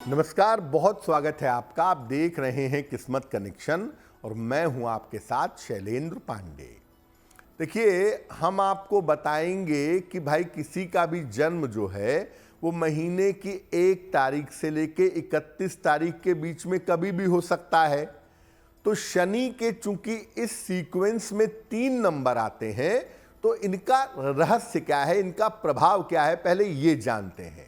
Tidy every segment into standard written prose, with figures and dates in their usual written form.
नमस्कार, बहुत स्वागत है आपका। आप देख रहे हैं किस्मत कनेक्शन और मैं हूं आपके साथ शैलेंद्र पांडे। देखिए, हम आपको बताएंगे कि भाई किसी का भी जन्म जो है वो महीने की 1 तारीख से लेके 31 तारीख के बीच में कभी भी हो सकता है। तो शनि के चूंकि इस सीक्वेंस में 3 नंबर आते हैं, तो इनका रहस्य क्या है, इनका प्रभाव क्या है, पहले ये जानते हैं।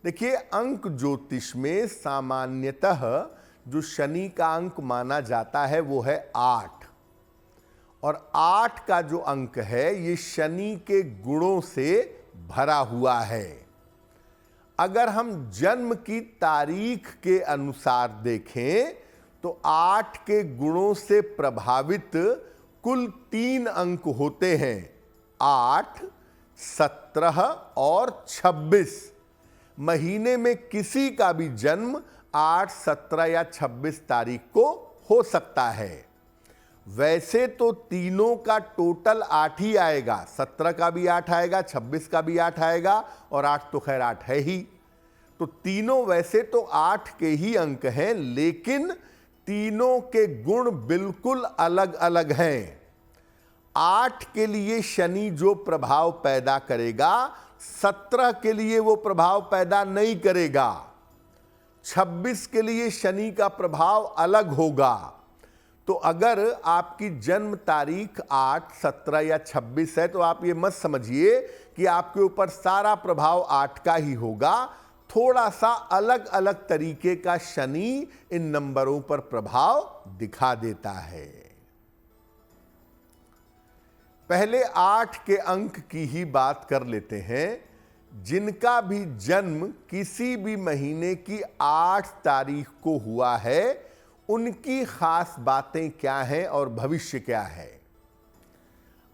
देखिए, अंक ज्योतिष में सामान्यतः जो शनि का अंक माना जाता है वो है 8। और 8 का जो अंक है ये शनि के गुणों से भरा हुआ है। अगर हम जन्म की तारीख के अनुसार देखें तो 8 के गुणों से प्रभावित कुल 3 अंक होते हैं, 8, 17 और 26। महीने में किसी का भी जन्म 8, 17 या 26 तारीख को हो सकता है। वैसे तो तीनों का टोटल 8 ही आएगा, 17 का भी 8 आएगा, 26 का भी 8 आएगा और 8 तो खैर 8 है ही। तो तीनों वैसे तो 8 के ही अंक हैं, लेकिन तीनों के गुण बिल्कुल अलग अलग हैं। 8 के लिए शनि जो प्रभाव पैदा करेगा, 17 के लिए वो प्रभाव पैदा नहीं करेगा। 26 के लिए शनि का प्रभाव अलग होगा। तो अगर आपकी जन्म तारीख 8, 17 या 26 है तो आप ये मत समझिए कि आपके ऊपर सारा प्रभाव 8 का ही होगा। थोड़ा सा अलग अलग तरीके का शनि इन नंबरों पर प्रभाव दिखा देता है। पहले 8 के अंक की ही बात कर लेते हैं। जिनका भी जन्म किसी भी महीने की 8 तारीख को हुआ है, उनकी खास बातें क्या हैं और भविष्य क्या है।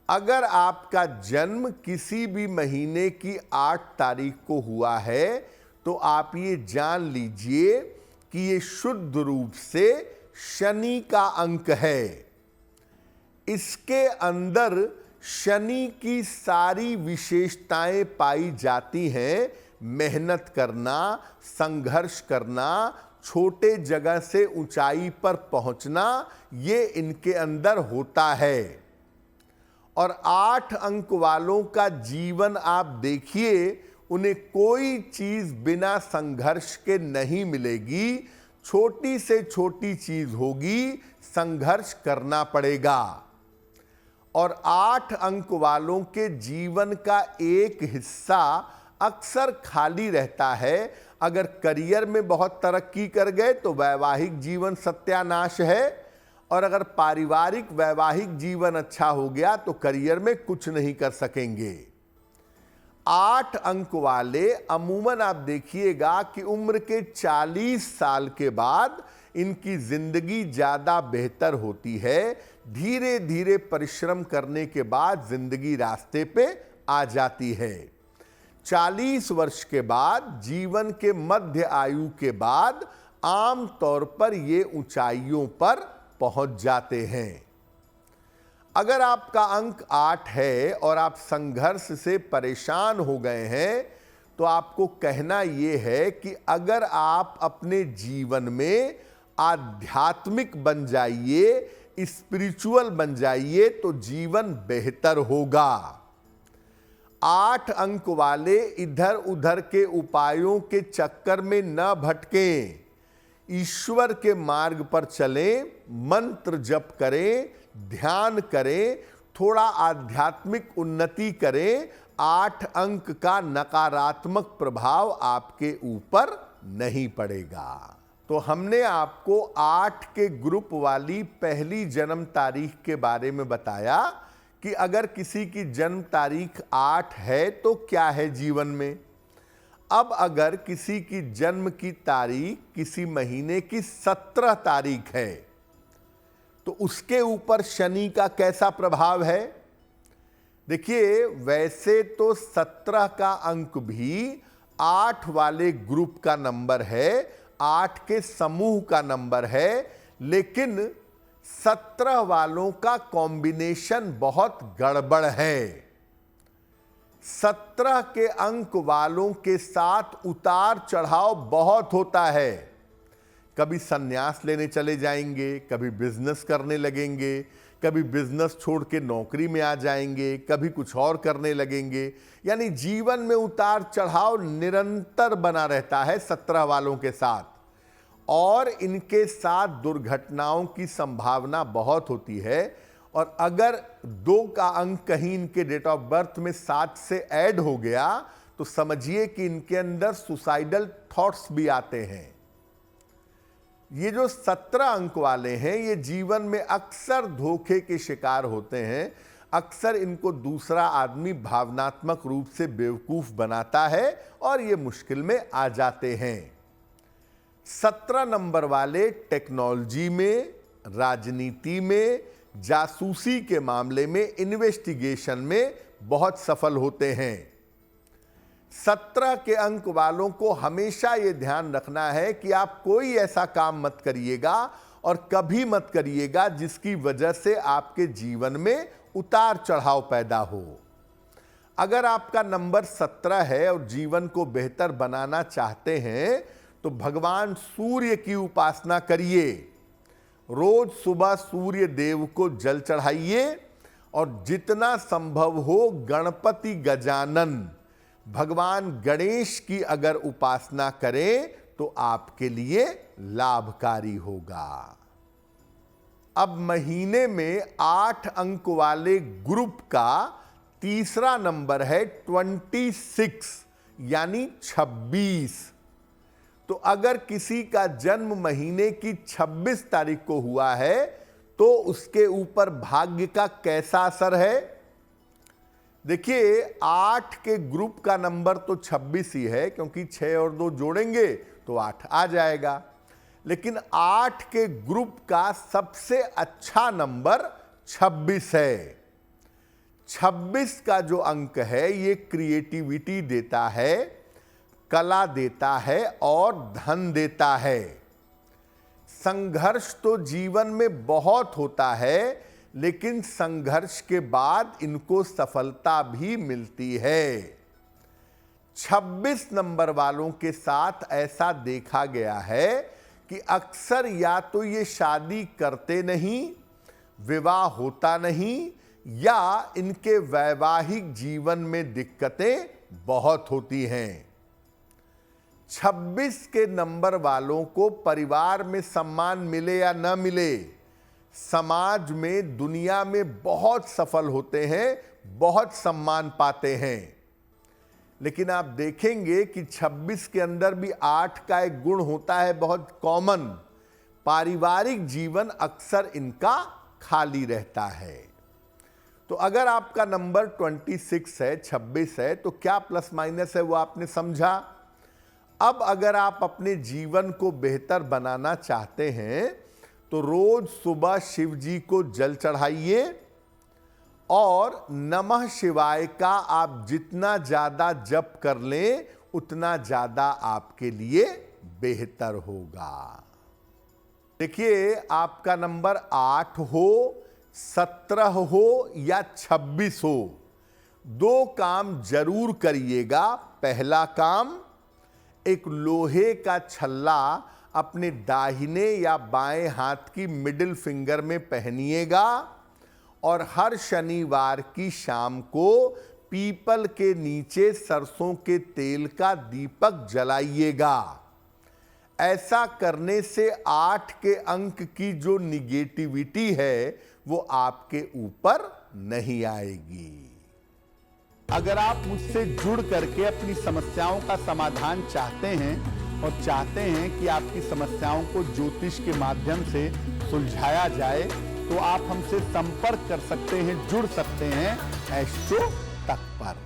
अगर आपका जन्म किसी भी महीने की 8 तारीख को हुआ है तो आप ये जान लीजिए कि ये शुद्ध रूप से शनि का अंक है। इसके अंदर शनि की सारी विशेषताएं पाई जाती हैं। मेहनत करना, संघर्ष करना, छोटे जगह से ऊंचाई पर पहुंचना, ये इनके अंदर होता है। और 8 अंक वालों का जीवन आप देखिए, उन्हें कोई चीज बिना संघर्ष के नहीं मिलेगी। छोटी से छोटी चीज होगी, संघर्ष करना पड़ेगा। और 8 अंक वालों के जीवन का एक हिस्सा अक्सर खाली रहता है। अगर करियर में बहुत तरक्की कर गए तो वैवाहिक जीवन सत्यानाश है, और अगर पारिवारिक वैवाहिक जीवन अच्छा हो गया तो करियर में कुछ नहीं कर सकेंगे। 8 अंक वाले अमूमन आप देखिएगा कि उम्र के 40 साल के बाद इनकी जिंदगी ज्यादा बेहतर होती है। धीरे धीरे परिश्रम करने के बाद जिंदगी रास्ते पे आ जाती है। 40 वर्ष के बाद, जीवन के मध्य आयु के बाद, आम तौर पर ये ऊंचाइयों पर पहुंच जाते हैं। अगर आपका अंक 8 है और आप संघर्ष से परेशान हो गए हैं तो आपको कहना यह है कि अगर आप अपने जीवन में आध्यात्मिक बन जाइए, स्पिरिचुअल बन जाइए, तो जीवन बेहतर होगा। 8 अंक वाले इधर उधर के उपायों के चक्कर में न भटकें। ईश्वर के मार्ग पर चलें, मंत्र जप करें, ध्यान करें, थोड़ा आध्यात्मिक उन्नति करें। 8 अंक का नकारात्मक प्रभाव आपके ऊपर नहीं पड़ेगा। तो हमने आपको 8 के ग्रुप वाली पहली जन्म तारीख के बारे में बताया कि अगर किसी की जन्म तारीख 8 है तो क्या है जीवन में। अब अगर किसी की जन्म की तारीख किसी महीने की 17 तारीख है तो उसके ऊपर शनि का कैसा प्रभाव है। देखिए, वैसे तो 17 का अंक भी 8 वाले ग्रुप का नंबर है, 8 के समूह का नंबर है, लेकिन 17 वालों का कॉम्बिनेशन बहुत गड़बड़ है। 17 के अंक वालों के साथ उतार चढ़ाव बहुत होता है। कभी संन्यास लेने चले जाएंगे, कभी बिजनेस करने लगेंगे, कभी बिजनेस छोड़ के नौकरी में आ जाएंगे, कभी कुछ और करने लगेंगे। यानी जीवन में उतार चढ़ाव निरंतर बना रहता है 17 वालों के साथ, और इनके साथ दुर्घटनाओं की संभावना बहुत होती है। और अगर 2 का अंक कहीं इनके डेट ऑफ बर्थ में 7 से ऐड हो गया तो समझिए कि इनके अंदर सुसाइडल थॉट्स भी आते हैं। ये जो 17 अंक वाले हैं ये जीवन में अक्सर धोखे के शिकार होते हैं। अक्सर इनको दूसरा आदमी भावनात्मक रूप से बेवकूफ बनाता है और ये मुश्किल में आ जाते हैं। 17 नंबर वाले टेक्नोलॉजी में, राजनीति में, जासूसी के मामले में, इन्वेस्टिगेशन में बहुत सफल होते हैं। 17 के अंक वालों को हमेशा यह ध्यान रखना है कि आप कोई ऐसा काम मत करिएगा और कभी मत करिएगा जिसकी वजह से आपके जीवन में उतार चढ़ाव पैदा हो। अगर आपका नंबर 17 है और जीवन को बेहतर बनाना चाहते हैं तो भगवान सूर्य की उपासना करिए। रोज सुबह सूर्य देव को जल चढ़ाइए और जितना संभव हो गणपति गजानन, भगवान गणेश की अगर उपासना करें तो आपके लिए लाभकारी होगा। अब महीने में 8 अंक वाले ग्रुप का तीसरा नंबर है 26 यानी 26। तो अगर किसी का जन्म महीने की 26 तारीख को हुआ है तो उसके ऊपर भाग्य का कैसा असर है? देखिए 8 के ग्रुप का नंबर तो 26 ही है, क्योंकि 6 और 2 जोड़ेंगे तो 8 आ जाएगा। लेकिन 8 के ग्रुप का सबसे अच्छा नंबर 26 है। 26 का जो अंक है ये क्रिएटिविटी देता है, कला देता है और धन देता है। संघर्ष तो जीवन में बहुत होता है, लेकिन संघर्ष के बाद इनको सफलता भी मिलती है। 26 नंबर वालों के साथ ऐसा देखा गया है कि अक्सर या तो ये शादी करते नहीं, विवाह होता नहीं, या इनके वैवाहिक जीवन में दिक्कतें बहुत होती हैं। 26 के नंबर वालों को परिवार में सम्मान मिले या न मिले, समाज में, दुनिया में बहुत सफल होते हैं, बहुत सम्मान पाते हैं। लेकिन आप देखेंगे कि 26 के अंदर भी 8 का एक गुण होता है बहुत कॉमन। पारिवारिक जीवन अक्सर इनका खाली रहता है। तो अगर आपका नंबर 26 है, 26 है, तो क्या प्लस माइनस है वो आपने समझा। अब अगर आप अपने जीवन को बेहतर बनाना चाहते हैं तो रोज सुबह शिव जी को जल चढ़ाइए और नमः शिवाय का आप जितना ज्यादा जप कर लें उतना ज्यादा आपके लिए बेहतर होगा। देखिए आपका नंबर 8 हो, 17 हो या 26 हो, 2 काम जरूर करिएगा। पहला काम, एक लोहे का छल्ला अपने दाहिने या बाएं हाथ की मिडिल फिंगर में पहनिएगा और हर शनिवार की शाम को पीपल के नीचे सरसों के तेल का दीपक जलाइएगा। ऐसा करने से 8 के अंक की जो निगेटिविटी है वो आपके ऊपर नहीं आएगी। अगर आप मुझसे जुड़ करके अपनी समस्याओं का समाधान चाहते हैं और चाहते हैं कि आपकी समस्याओं को ज्योतिष के माध्यम से सुलझाया जाए तो आप हमसे संपर्क कर सकते हैं, जुड़ सकते हैं एस्ट्रो तक पर।